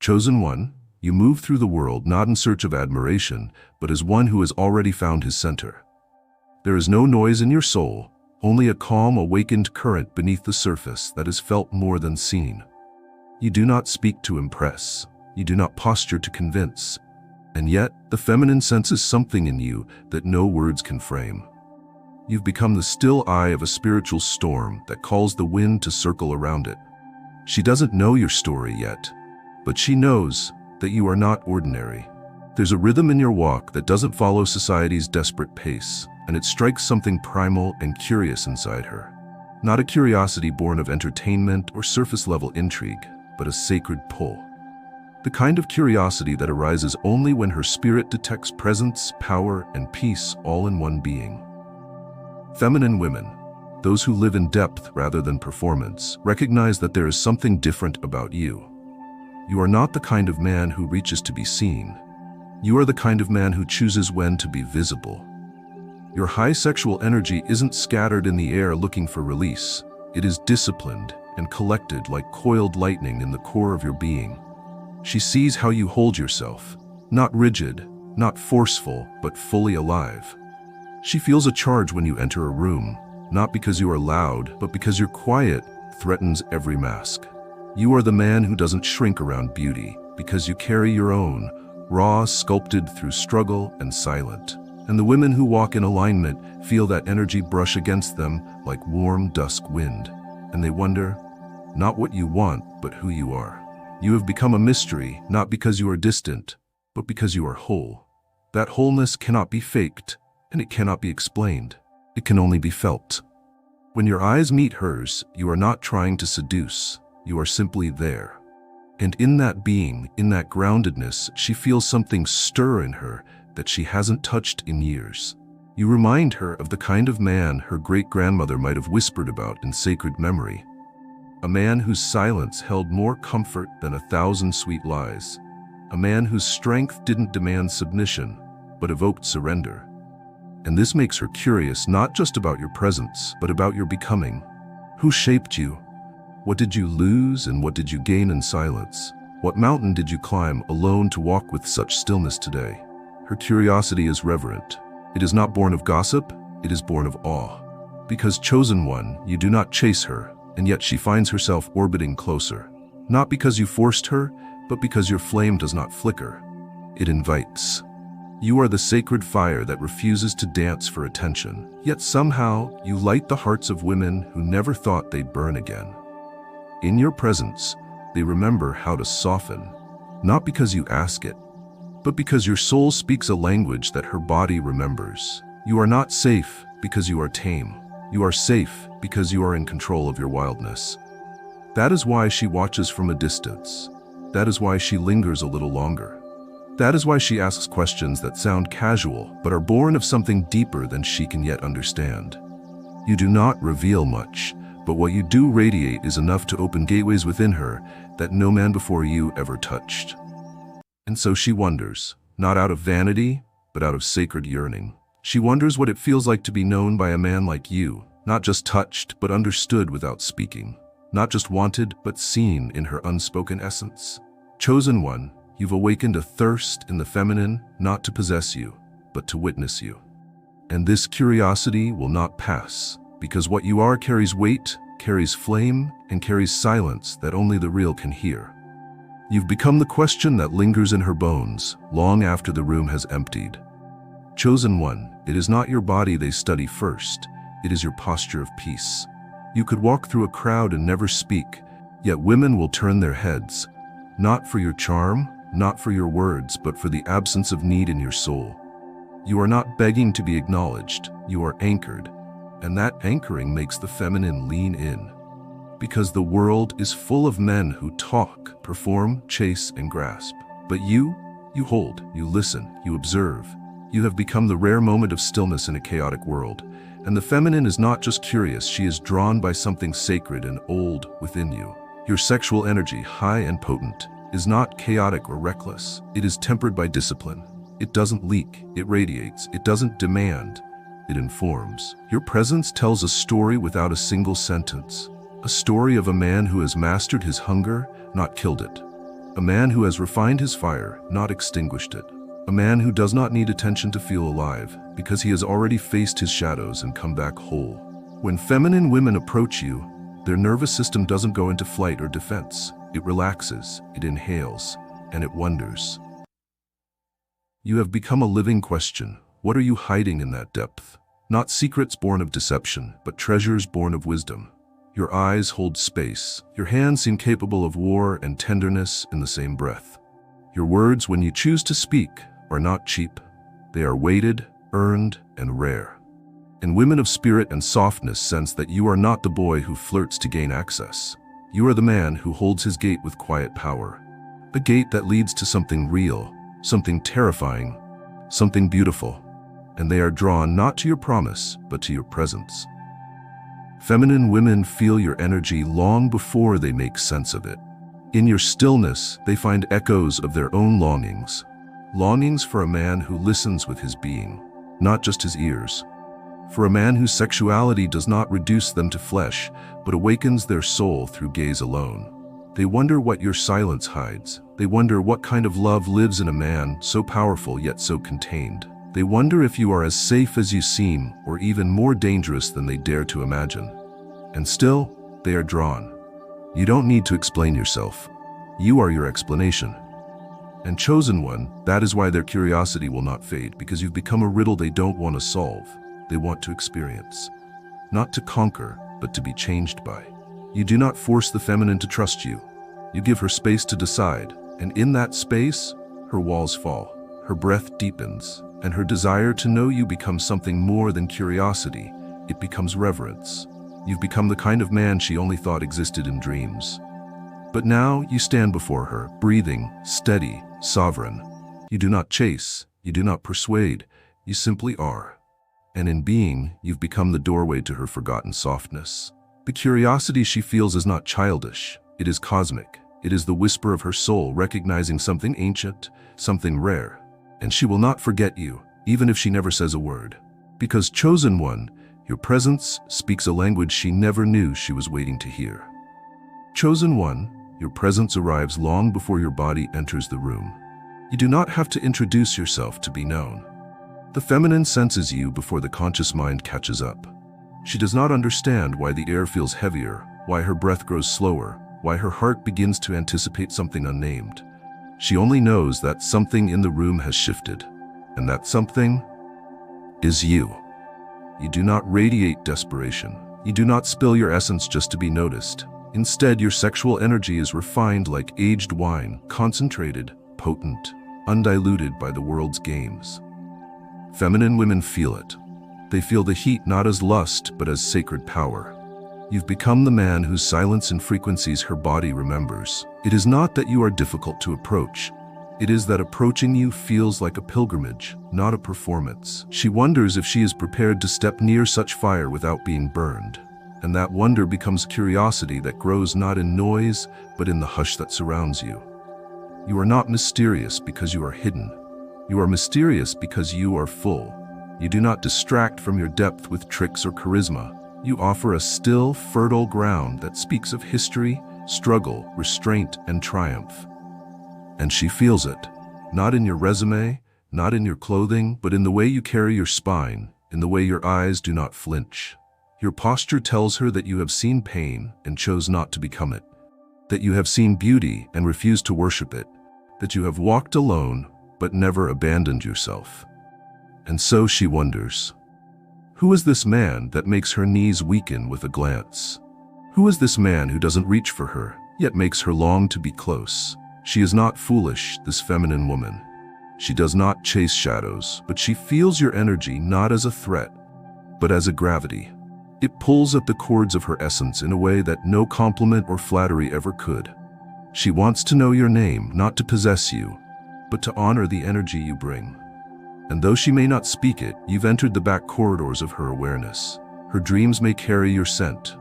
Chosen one, you move through the world not in search of admiration, but as one who has already found his center. There is no noise in your soul, only a calm, awakened current beneath the surface that is felt more than seen. You do not speak to impress. You do not posture to convince. And yet, the feminine senses something in you that no words can frame. You've become the still eye of a spiritual storm that calls the wind to circle around it. She doesn't know your story yet, but she knows that you are not ordinary. There's a rhythm in your walk that doesn't follow society's desperate pace, and it strikes something primal and curious inside her. Not a curiosity born of entertainment or surface-level intrigue, but a sacred pull. The kind of curiosity that arises only when her spirit detects presence, power, and peace all in one being. Feminine women, those who live in depth rather than performance, recognize that there is something different about you. You are not the kind of man who reaches to be seen. You are the kind of man who chooses when to be visible. Your high sexual energy isn't scattered in the air looking for release. It is disciplined and collected like coiled lightning in the core of your being. She sees how you hold yourself, not rigid, not forceful, but fully alive. She feels a charge when you enter a room, not because you are loud, but because your quiet threatens every mask. You are the man who doesn't shrink around beauty, because you carry your own, raw, sculpted through struggle and silent. And the women who walk in alignment feel that energy brush against them like warm dusk wind. And they wonder, not what you want, but who you are. You have become a mystery, not because you are distant, but because you are whole. That wholeness cannot be faked, and it cannot be explained. It can only be felt. When your eyes meet hers, you are not trying to seduce. You are simply there. And in that being, in that groundedness, she feels something stir in her that she hasn't touched in years. You remind her of the kind of man her great-grandmother might have whispered about in sacred memory. A man whose silence held more comfort than 1,000 sweet lies. A man whose strength didn't demand submission, but evoked surrender. And this makes her curious not just about your presence, but about your becoming. Who shaped you? What did you lose and what did you gain in silence? What mountain did you climb alone to walk with such stillness today? Her curiosity is reverent. It is not born of gossip, it is born of awe. Because chosen one, you do not chase her, and yet she finds herself orbiting closer. Not because you forced her, but because your flame does not flicker. It invites. You are the sacred fire that refuses to dance for attention, yet somehow you light the hearts of women who never thought they'd burn again. In your presence, they remember how to soften, not because you ask it, but because your soul speaks a language that her body remembers. You are not safe because you are tame. You are safe because you are in control of your wildness. That is why she watches from a distance. That is why she lingers a little longer. That is why she asks questions that sound casual but are born of something deeper than she can yet understand. You do not reveal much, but what you do radiate is enough to open gateways within her that no man before you ever touched. And so she wonders, not out of vanity, but out of sacred yearning. She wonders what it feels like to be known by a man like you, not just touched, but understood without speaking. Not just wanted, but seen in her unspoken essence. Chosen one, you've awakened a thirst in the feminine, not to possess you, but to witness you. And this curiosity will not pass, because what you are carries weight, carries flame, and carries silence that only the real can hear. You've become the question that lingers in her bones, long after the room has emptied. Chosen one, it is not your body they study first, it is your posture of peace. You could walk through a crowd and never speak, yet women will turn their heads, not for your charm, not for your words, but for the absence of need in your soul. You are not begging to be acknowledged, you are anchored, and that anchoring makes the feminine lean in. Because the world is full of men who talk, perform, chase, and grasp. But you hold, you listen, you observe. You have become the rare moment of stillness in a chaotic world. And the feminine is not just curious, she is drawn by something sacred and old within you. Your sexual energy, high and potent, is not chaotic or reckless. It is tempered by discipline. It doesn't leak, it radiates, it doesn't demand, it informs. Your presence tells a story without a single sentence. A story of a man who has mastered his hunger, not killed it. A man who has refined his fire, not extinguished it. A man who does not need attention to feel alive, because he has already faced his shadows and come back whole. When feminine women approach you, their nervous system doesn't go into flight or defense. It relaxes, it inhales, and it wonders. You have become a living question. What are you hiding in that depth? Not secrets born of deception, but treasures born of wisdom. Your eyes hold space. Your hands seem capable of war and tenderness in the same breath. Your words, when you choose to speak, are not cheap. They are weighted, earned, and rare. And women of spirit and softness sense that you are not the boy who flirts to gain access. You are the man who holds his gate with quiet power. A gate that leads to something real, something terrifying, something beautiful. And they are drawn not to your promise, but to your presence. Feminine women feel your energy long before they make sense of it. In your stillness, they find echoes of their own longings. Longings for a man who listens with his being, not just his ears. For a man whose sexuality does not reduce them to flesh, but awakens their soul through gaze alone. They wonder what your silence hides. They wonder what kind of love lives in a man so powerful yet so contained. They wonder if you are as safe as you seem, or even more dangerous than they dare to imagine. And still, they are drawn. You don't need to explain yourself. You are your explanation. And chosen one, that is why their curiosity will not fade, because you've become a riddle they don't want to solve. They want to experience. Not to conquer, but to be changed by. You do not force the feminine to trust you. You give her space to decide, and in that space, her walls fall, her breath deepens, and her desire to know you becomes something more than curiosity. It becomes reverence. You've become the kind of man she only thought existed in dreams. But now you stand before her, breathing, steady, sovereign. You do not chase, you do not persuade, you simply are. And in being, you've become the doorway to her forgotten softness. The curiosity she feels is not childish, it is cosmic. It is the whisper of her soul recognizing something ancient, something rare. And she will not forget you, even if she never says a word. Because chosen one, your presence speaks a language she never knew she was waiting to hear. Chosen one, your presence arrives long before your body enters the room. You do not have to introduce yourself to be known. The feminine senses you before the conscious mind catches up. She does not understand why the air feels heavier, why her breath grows slower, why her heart begins to anticipate something unnamed. She only knows that something in the room has shifted, and that something is you. You do not radiate desperation. You do not spill your essence just to be noticed. Instead, your sexual energy is refined like aged wine, concentrated, potent, undiluted by the world's games. Feminine women feel it. They feel the heat not as lust, but as sacred power. You've become the man whose silence and frequencies her body remembers. It is not that you are difficult to approach. It is that approaching you feels like a pilgrimage, not a performance. She wonders if she is prepared to step near such fire without being burned. And that wonder becomes curiosity that grows not in noise, but in the hush that surrounds you. You are not mysterious because you are hidden. You are mysterious because you are full. You do not distract from your depth with tricks or charisma. You offer a still, fertile ground that speaks of history, struggle, restraint, and triumph. And she feels it, not in your resume, not in your clothing, but in the way you carry your spine, in the way your eyes do not flinch. Your posture tells her that you have seen pain and chose not to become it, that you have seen beauty and refused to worship it, that you have walked alone but never abandoned yourself. And so she wonders, who is this man that makes her knees weaken with a glance? Who is this man who doesn't reach for her, yet makes her long to be close? She is not foolish, this feminine woman. She does not chase shadows, but she feels your energy not as a threat, but as a gravity. It pulls at the cords of her essence in a way that no compliment or flattery ever could. She wants to know your name, not to possess you, but to honor the energy you bring. And though she may not speak it, you've entered the back corridors of her awareness. Her dreams may carry your scent.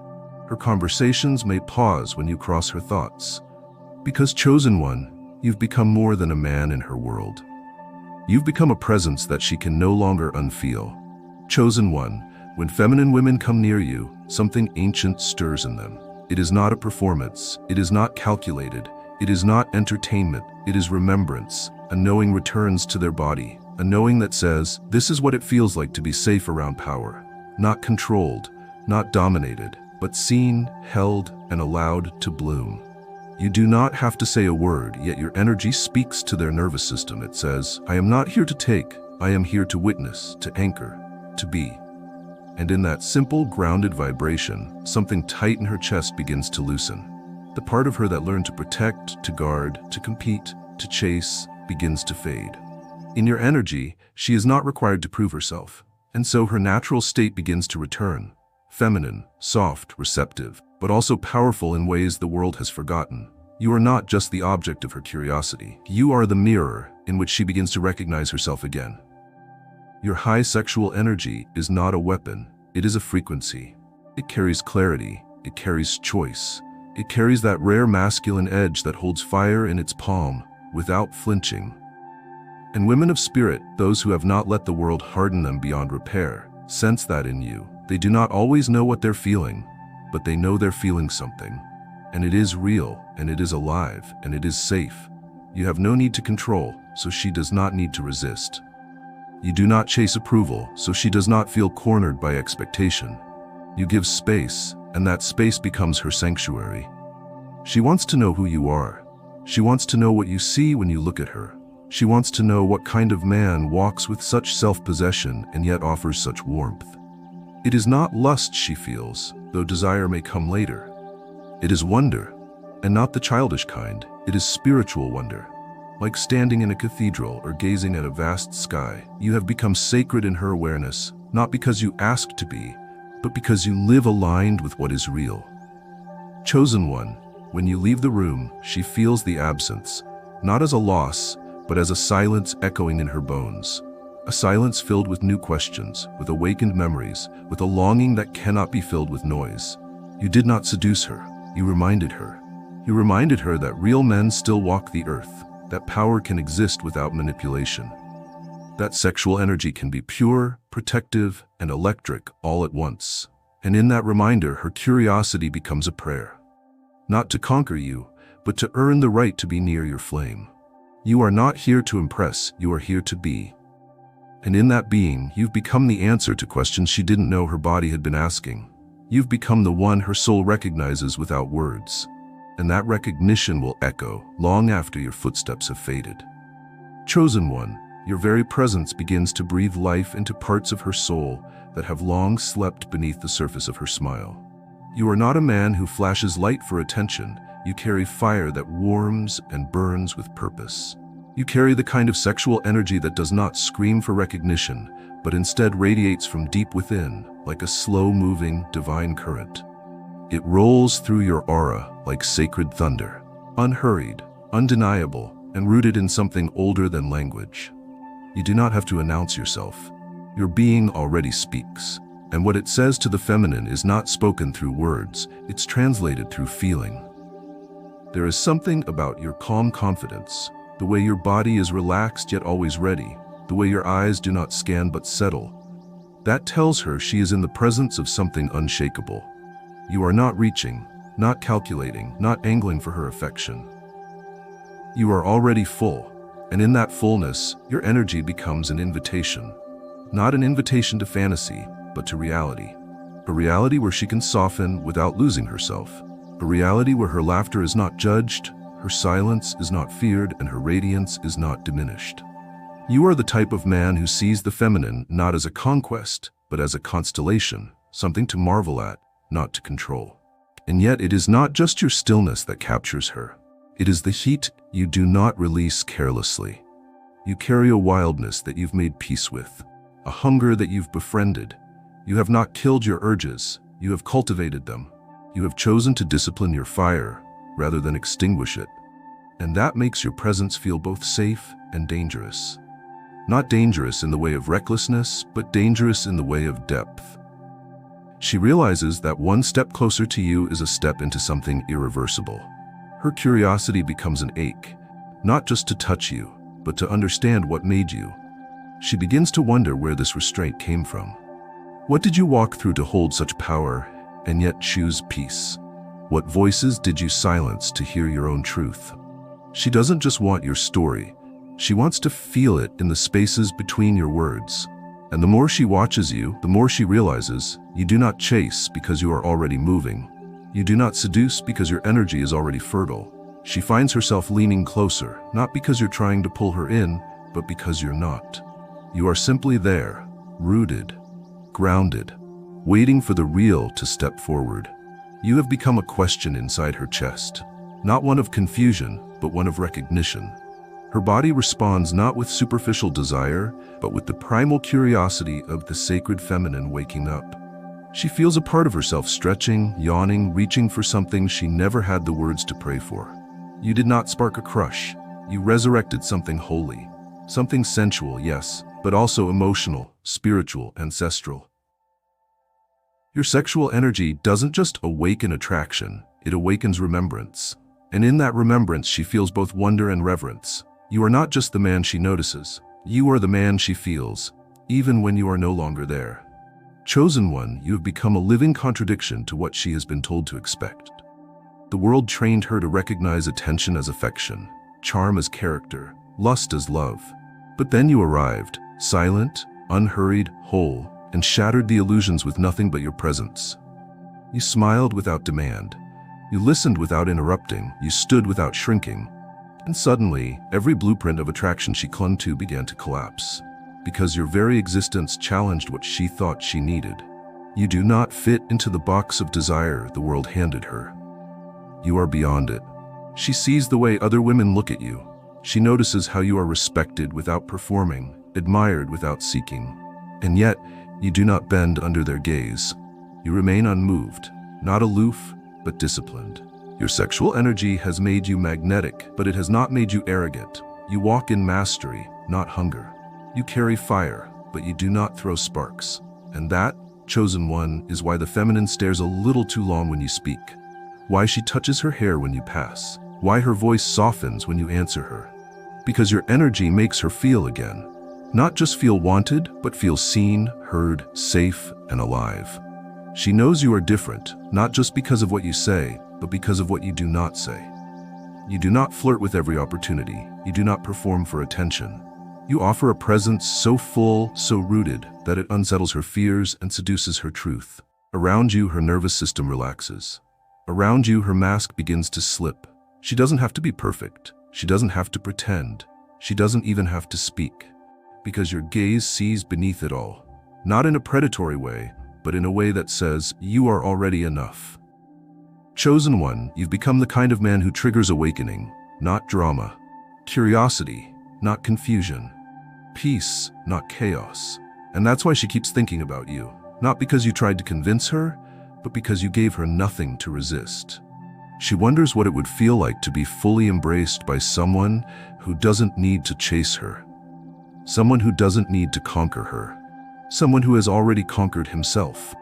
Her conversations may pause when you cross her thoughts. Because chosen one, you've become more than a man in her world. You've become a presence that she can no longer unfeel. Chosen one, when feminine women come near you, something ancient stirs in them. It is not a performance. It is not calculated. It is not entertainment, it is remembrance. A knowing returns to their body, a knowing that says, this is what it feels like to be safe around power. Not controlled, not dominated, but seen, held, and allowed to bloom. You do not have to say a word, yet your energy speaks to their nervous system. It says, I am not here to take, I am here to witness, to anchor, to be. And in that simple, grounded vibration, something tight in her chest begins to loosen. The part of her that learned to protect, to guard, to compete, to chase, begins to fade. In your energy, she is not required to prove herself, and so her natural state begins to return. Feminine, soft, receptive, but also powerful in ways the world has forgotten. You are not just the object of her curiosity. You are the mirror in which she begins to recognize herself again. Your high sexual energy is not a weapon, it is a frequency. It carries clarity, it carries choice. It carries that rare masculine edge that holds fire in its palm, without flinching. And women of spirit, those who have not let the world harden them beyond repair, sense that in you. They do not always know what they're feeling, but they know they're feeling something. And it is real, and it is alive, and it is safe. You have no need to control, so she does not need to resist. You do not chase approval, so she does not feel cornered by expectation. You give space, and that space becomes her sanctuary. She wants to know who you are. She wants to know what you see when you look at her. She wants to know what kind of man walks with such self-possession and yet offers such warmth. It is not lust she feels, though desire may come later. It is wonder, and not the childish kind. It is spiritual wonder. Like standing in a cathedral or gazing at a vast sky, you have become sacred in her awareness, not because you asked to be, but because you live aligned with what is real. Chosen one, when you leave the room, she feels the absence, not as a loss, but as a silence echoing in her bones. A silence filled with new questions, with awakened memories, with a longing that cannot be filled with noise. You did not seduce her, you reminded her. You reminded her that real men still walk the earth, that power can exist without manipulation. That sexual energy can be pure, protective, and electric all at once. And in that reminder, her curiosity becomes a prayer. Not to conquer you, but to earn the right to be near your flame. You are not here to impress, you are here to be. And in that being, you've become the answer to questions she didn't know her body had been asking. You've become the one her soul recognizes without words. And that recognition will echo long after your footsteps have faded. Chosen one, your very presence begins to breathe life into parts of her soul that have long slept beneath the surface of her smile. You are not a man who flashes light for attention. You carry fire that warms and burns with purpose. You carry the kind of sexual energy that does not scream for recognition, but instead radiates from deep within, like a slow-moving, divine current. It rolls through your aura like sacred thunder, unhurried, undeniable, and rooted in something older than language. You do not have to announce yourself. Your being already speaks, and what it says to the feminine is not spoken through words, it's translated through feeling. There is something about your calm confidence, the way your body is relaxed yet always ready, the way your eyes do not scan but settle. That tells her she is in the presence of something unshakable. You are not reaching, not calculating, not angling for her affection. You are already full, and in that fullness, your energy becomes an invitation. Not an invitation to fantasy, but to reality. A reality where she can soften without losing herself. A reality where her laughter is not judged, her silence is not feared, and her radiance is not diminished. You are the type of man who sees the feminine not as a conquest, but as a constellation, something to marvel at, not to control. And yet it is not just your stillness that captures her. It is the heat you do not release carelessly. You carry a wildness that you've made peace with, a hunger that you've befriended. You have not killed your urges, you have cultivated them. You have chosen to discipline your fire rather than extinguish it. And that makes your presence feel both safe and dangerous. Not dangerous in the way of recklessness, but dangerous in the way of depth. She realizes that one step closer to you is a step into something irreversible. Her curiosity becomes an ache, not just to touch you, but to understand what made you. She begins to wonder where this restraint came from. What did you walk through to hold such power and yet choose peace? What voices did you silence to hear your own truth? She doesn't just want your story. She wants to feel it in the spaces between your words. And the more she watches you, the more she realizes you do not chase because you are already moving. You do not seduce because your energy is already fertile. She finds herself leaning closer, not because you're trying to pull her in, but because you're not. You are simply there, rooted, grounded, waiting for the real to step forward. You have become a question inside her chest, not one of confusion, but one of recognition. Her body responds not with superficial desire, but with the primal curiosity of the sacred feminine waking up. She feels a part of herself stretching, yawning, reaching for something she never had the words to pray for. You did not spark a crush. You resurrected something holy, something sensual, yes, but also emotional, spiritual, ancestral. Your sexual energy doesn't just awaken attraction, it awakens remembrance. And in that remembrance, she feels both wonder and reverence. You are not just the man she notices. You are the man she feels, even when you are no longer there. Chosen one, you have become a living contradiction to what she has been told to expect. The world trained her to recognize attention as affection, charm as character, lust as love. But then you arrived, silent, unhurried, whole, and shattered the illusions with nothing but your presence. You smiled without demand. You listened without interrupting. You stood without shrinking. And suddenly, every blueprint of attraction she clung to began to collapse, because your very existence challenged what she thought she needed. You do not fit into the box of desire the world handed her. You are beyond it. She sees the way other women look at you. She notices how you are respected without performing, admired without seeking. And yet, you do not bend under their gaze. You remain unmoved, not aloof, but disciplined. Your sexual energy has made you magnetic, but it has not made you arrogant. You walk in mastery, not hunger. You carry fire, but you do not throw sparks. And that, chosen one, is why the feminine stares a little too long when you speak. Why she touches her hair when you pass. Why her voice softens when you answer her. Because your energy makes her feel again. Not just feel wanted, but feel seen, heard, safe, and alive. She knows you are different, not just because of what you say, but because of what you do not say. You do not flirt with every opportunity. You do not perform for attention. You offer a presence so full, so rooted, that it unsettles her fears and seduces her truth. Around you, her nervous system relaxes. Around you, her mask begins to slip. She doesn't have to be perfect. She doesn't have to pretend. She doesn't even have to speak. Because your gaze sees beneath it all. Not in a predatory way, but in a way that says, you are already enough. Chosen one, you've become the kind of man who triggers awakening, not drama. Curiosity, not confusion. Peace, not chaos. And that's why she keeps thinking about you. Not because you tried to convince her, but because you gave her nothing to resist. She wonders what it would feel like to be fully embraced by someone who doesn't need to chase her. Someone who doesn't need to conquer her. Someone who has already conquered himself.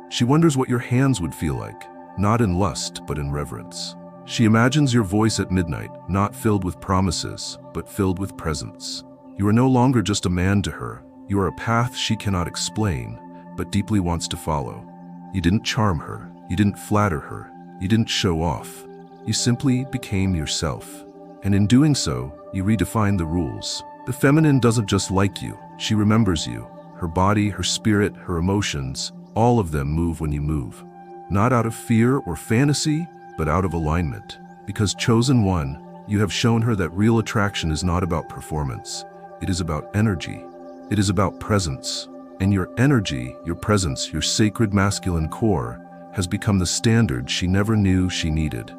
She wonders what your hands would feel like, not in lust, but in reverence. She imagines your voice at midnight, not filled with promises, but filled with presence. You are no longer just a man to her. You are a path she cannot explain, but deeply wants to follow. You didn't charm her. You didn't flatter her. You didn't show off. You simply became yourself. And in doing so, you redefined the rules. The feminine doesn't just like you. She remembers you. Her body, her spirit, her emotions, all of them move when you move. Not out of fear or fantasy, but out of alignment. Because chosen one, you have shown her that real attraction is not about performance. It is about energy. It is about presence. And your energy, your presence, your sacred masculine core has become the standard she never knew she needed.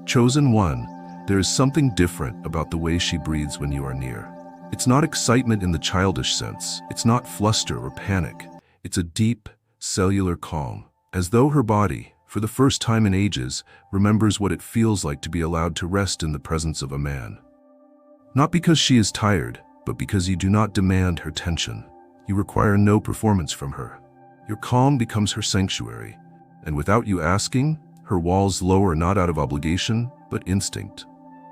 Chosen one, there is something different about the way she breathes when you are near. It's not excitement in the childish sense. It's not fluster or panic. It's a deep, cellular calm, as though her body, for the first time in ages, remembers what it feels like to be allowed to rest in the presence of a man. Not because she is tired, but because you do not demand her tension. You require no performance from her. Your calm becomes her sanctuary, and without you asking, her walls lower not out of obligation, but instinct.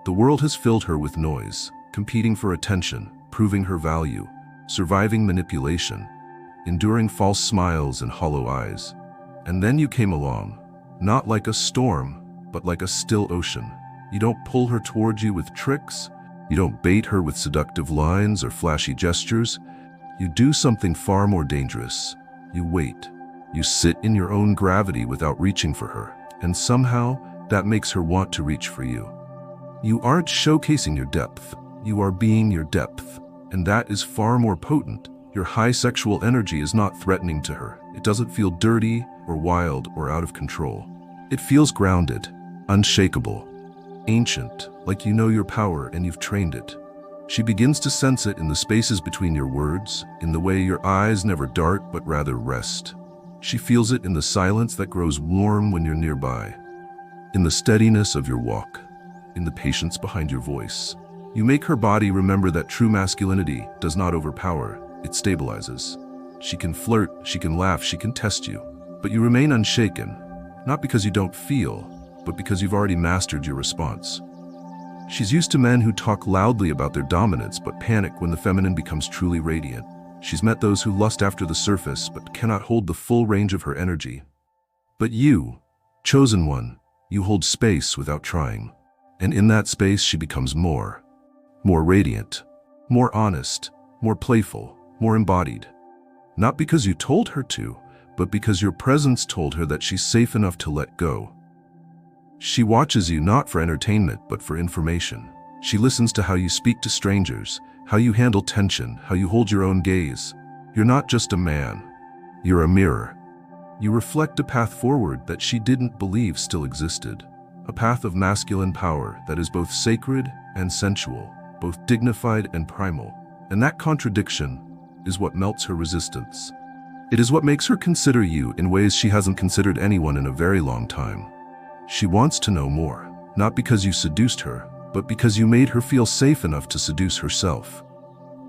The world has filled her with noise, competing for attention, proving her value, surviving manipulation, enduring false smiles and hollow eyes. And then you came along, not like a storm, but like a still ocean. You don't pull her towards you with tricks. You don't bait her with seductive lines or flashy gestures. You do something far more dangerous. You wait. You sit in your own gravity without reaching for her, and somehow that makes her want to reach for you. You aren't showcasing your depth. You are being your depth, and that is far more potent. Your high sexual energy is not threatening to her. It doesn't feel dirty or wild or out of control. It feels grounded, unshakable, ancient, like you know your power and you've trained it. She begins to sense it in the spaces between your words, in the way your eyes never dart but rather rest. She feels it in the silence that grows warm when you're nearby, in the steadiness of your walk, in the patience behind your voice. You make her body remember that true masculinity does not overpower, it stabilizes. She can flirt, she can laugh, she can test you, but you remain unshaken, not because you don't feel, but because you've already mastered your response. She's used to men who talk loudly about their dominance but panic when the feminine becomes truly radiant. She's met those who lust after the surface but cannot hold the full range of her energy. But you, chosen one, you hold space without trying. And in that space she becomes more radiant, more honest, more playful, more embodied. Not because you told her to, but because your presence told her that she's safe enough to let go. She watches you not for entertainment, but for information. She listens to how you speak to strangers, how you handle tension, how you hold your own gaze. You're not just a man. You're a mirror. You reflect a path forward that she didn't believe still existed. A path of masculine power that is both sacred and sensual, both dignified and primal. And that contradiction is what melts her resistance. It is what makes her consider you in ways she hasn't considered anyone in a very long time. She wants to know more, not because you seduced her, but because you made her feel safe enough to seduce herself.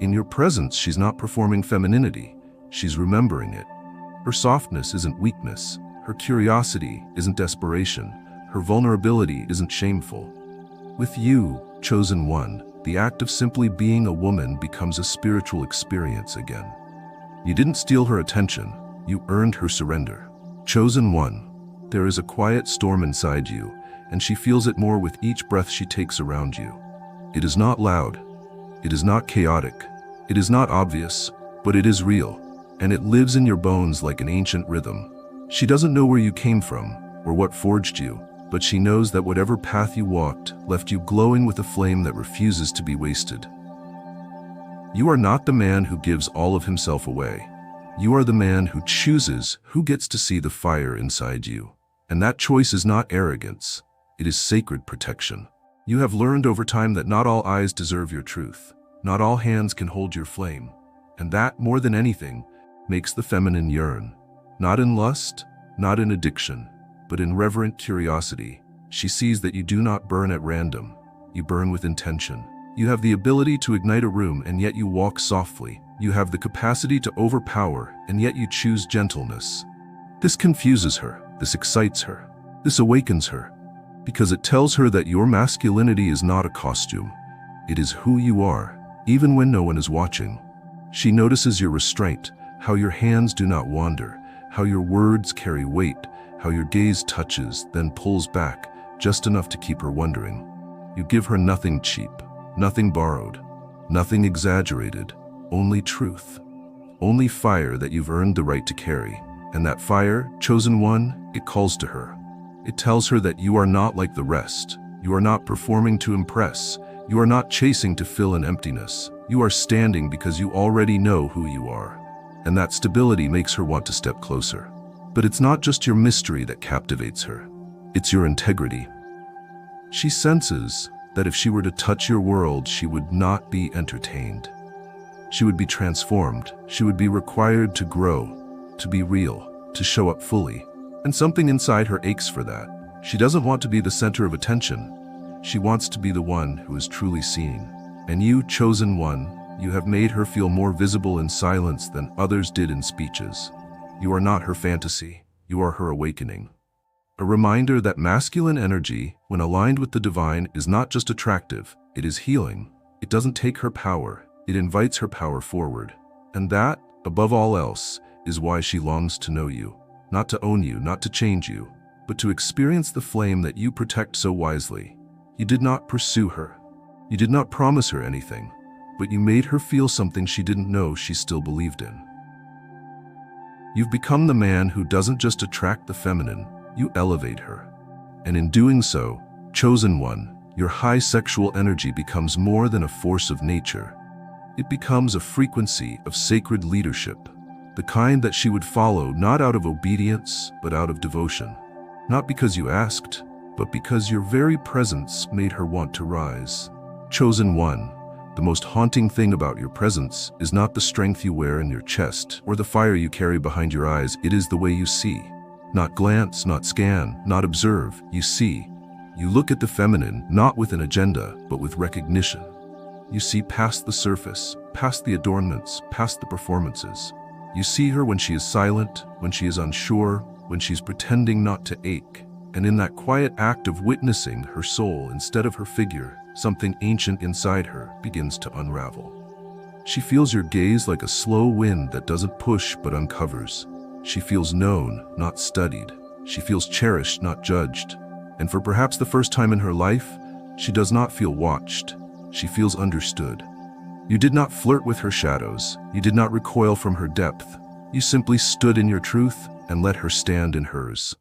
In your presence, she's not performing femininity, she's remembering it. Her softness isn't weakness, her curiosity isn't desperation, her vulnerability isn't shameful. With you, chosen one, the act of simply being a woman becomes a spiritual experience again. You didn't steal her attention, you earned her surrender. Chosen one, there is a quiet storm inside you, and she feels it more with each breath she takes around you. It is not loud, it is not chaotic, it is not obvious, but it is real, and it lives in your bones like an ancient rhythm. She doesn't know where you came from, or what forged you, but she knows that whatever path you walked left you glowing with a flame that refuses to be wasted. You are not the man who gives all of himself away. You are the man who chooses who gets to see the fire inside you. And that choice is not arrogance, it is sacred protection. You have learned over time that not all eyes deserve your truth, not all hands can hold your flame, and that, more than anything, makes the feminine yearn. Not in lust, not in addiction, but in reverent curiosity. She sees that you do not burn at random, you burn with intention. You have the ability to ignite a room and yet you walk softly. You have the capacity to overpower and yet you choose gentleness. This confuses her. This excites her. This awakens her, because it tells her that your masculinity is not a costume. It is who you are, even when no one is watching. She notices your restraint, how your hands do not wander, how your words carry weight, how your gaze touches, then pulls back, just enough to keep her wondering. You give her nothing cheap, nothing borrowed, nothing exaggerated, only truth. Only fire that you've earned the right to carry. And that fire, chosen one, it calls to her. It tells her that you are not like the rest. You are not performing to impress. You are not chasing to fill an emptiness. You are standing because you already know who you are. And that stability makes her want to step closer. But it's not just your mystery that captivates her. It's your integrity. She senses that if she were to touch your world, she would not be entertained. She would be transformed. She would be required to grow, to be real, to show up fully. And something inside her aches for that. She doesn't want to be the center of attention. She wants to be the one who is truly seen. And you, chosen one, you have made her feel more visible in silence than others did in speeches. You are not her fantasy. You are her awakening. A reminder that masculine energy, when aligned with the divine, is not just attractive, it is healing. It doesn't take her power, it invites her power forward. And that, above all else, is why she longs to know you, not to own you, not to change you, but to experience the flame that you protect so wisely. You did not pursue her. You did not promise her anything, but you made her feel something she didn't know she still believed in. You've become the man who doesn't just attract the feminine, you elevate her. And in doing so, chosen one, your high sexual energy becomes more than a force of nature. It becomes a frequency of sacred leadership, the kind that she would follow not out of obedience, but out of devotion. Not because you asked, but because your very presence made her want to rise. Chosen one, the most haunting thing about your presence is not the strength you wear in your chest or the fire you carry behind your eyes, it is the way you see. Not glance, not scan, not observe, you see. You look at the feminine not with an agenda, but with recognition. You see past the surface, past the adornments, past the performances. You see her when she is silent, when she is unsure, when she's pretending not to ache. And in that quiet act of witnessing her soul instead of her figure, something ancient inside her begins to unravel. She feels your gaze like a slow wind that doesn't push but uncovers. She feels known, not studied. She feels cherished, not judged. And for perhaps the first time in her life, she does not feel watched. She feels understood. You did not flirt with her shadows. You did not recoil from her depth. You simply stood in your truth and let her stand in hers.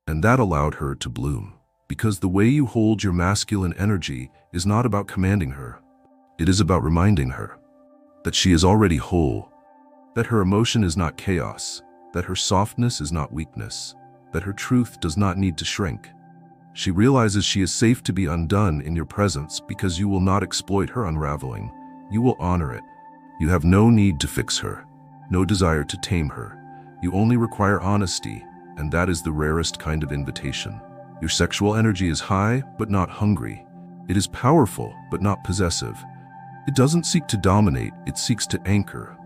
And that allowed her to bloom. Because the way you hold your masculine energy is not about commanding her. It is about reminding her that she is already whole, that her emotion is not chaos, that her softness is not weakness, that her truth does not need to shrink. She realizes she is safe to be undone in your presence because you will not exploit her unraveling. You will honor it. You have no need to fix her, no desire to tame her. You only require honesty, and that is the rarest kind of invitation. Your sexual energy is high, but not hungry. It is powerful, but not possessive. It doesn't seek to dominate, it seeks to anchor.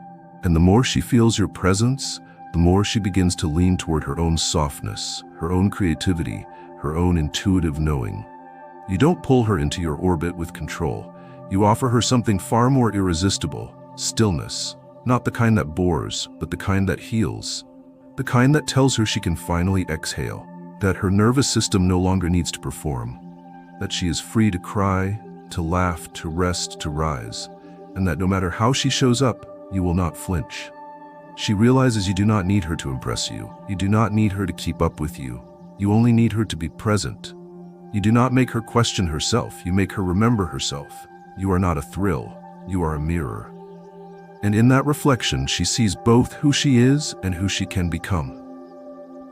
And the more she feels your presence, the more she begins to lean toward her own softness, her own creativity, her own intuitive knowing. You don't pull her into your orbit with control. You offer her something far more irresistible, stillness. Not the kind that bores, but the kind that heals. The kind that tells her she can finally exhale, that her nervous system no longer needs to perform, that she is free to cry, to laugh, to rest, to rise, and that no matter how she shows up, you will not flinch. She realizes you do not need her to impress you. You do not need her to keep up with you. You only need her to be present. You do not make her question herself. You make her remember herself. You are not a thrill. You are a mirror. And in that reflection, she sees both who she is and who she can become.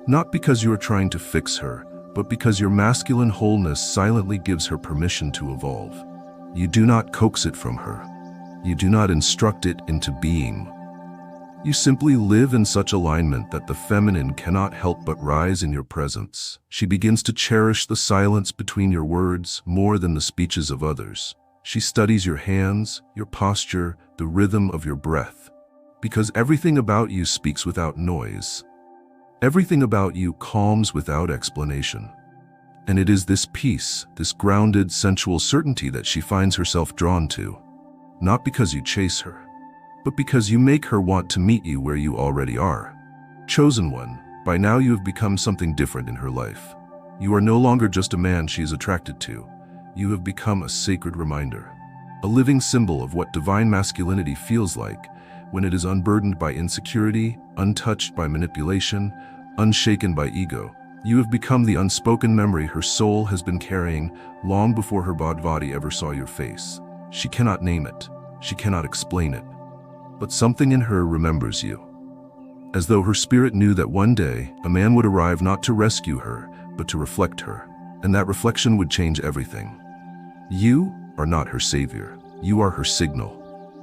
Not because you are trying to fix her, but because your masculine wholeness silently gives her permission to evolve. You do not coax it from her. You do not instruct it into being. You simply live in such alignment that the feminine cannot help but rise in your presence. She begins to cherish the silence between your words more than the speeches of others. She studies your hands, your posture, the rhythm of your breath. Because everything about you speaks without noise. Everything about you calms without explanation. And it is this peace, this grounded, sensual certainty that she finds herself drawn to. Not because you chase her, but because you make her want to meet you where you already are. Chosen one, by now you have become something different in her life. You are no longer just a man she is attracted to. You have become a sacred reminder, a living symbol of what divine masculinity feels like when it is unburdened by insecurity, untouched by manipulation, unshaken by ego. You have become the unspoken memory her soul has been carrying long before her body ever saw your face. She cannot name it. She cannot explain it. But something in her remembers you. As though her spirit knew that one day a man would arrive not to rescue her, but to reflect her. And that reflection would change everything. You are not her savior. You are her signal.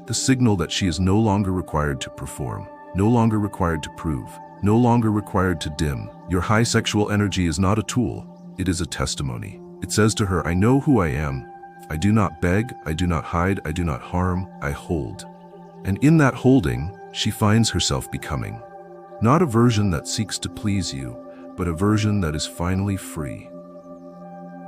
The signal that she is no longer required to perform, no longer required to prove, no longer required to dim. Your high sexual energy is not a tool. It is a testimony. It says to her, I know who I am. I do not beg. I do not hide. I do not harm. I hold. And in that holding, she finds herself becoming. Not a version that seeks to please you, but a version that is finally free.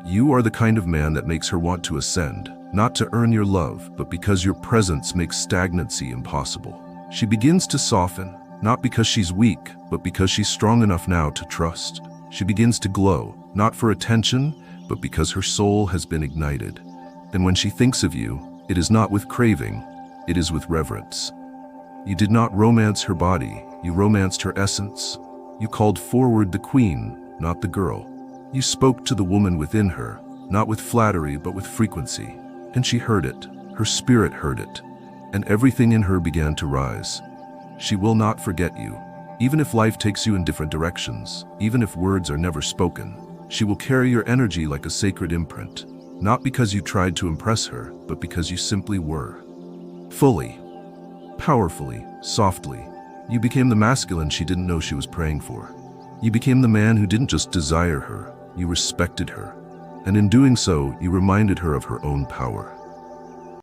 You are the kind of man that makes her want to ascend, not to earn your love, but because your presence makes stagnancy impossible. She begins to soften, not because she's weak, but because she's strong enough now to trust. She begins to glow, not for attention, but because her soul has been ignited. And when she thinks of you, it is not with craving, it is with reverence. You did not romance her body, you romanced her essence. You called forward the queen, not the girl. You spoke to the woman within her, not with flattery but with frequency. And she heard it, her spirit heard it, and everything in her began to rise. She will not forget you. Even if life takes you in different directions, even if words are never spoken, she will carry your energy like a sacred imprint, not because you tried to impress her, but because you simply were. Fully, powerfully, softly, you became the masculine she didn't know she was praying for. You became the man who didn't just desire her, you respected her. And in doing so, you reminded her of her own power.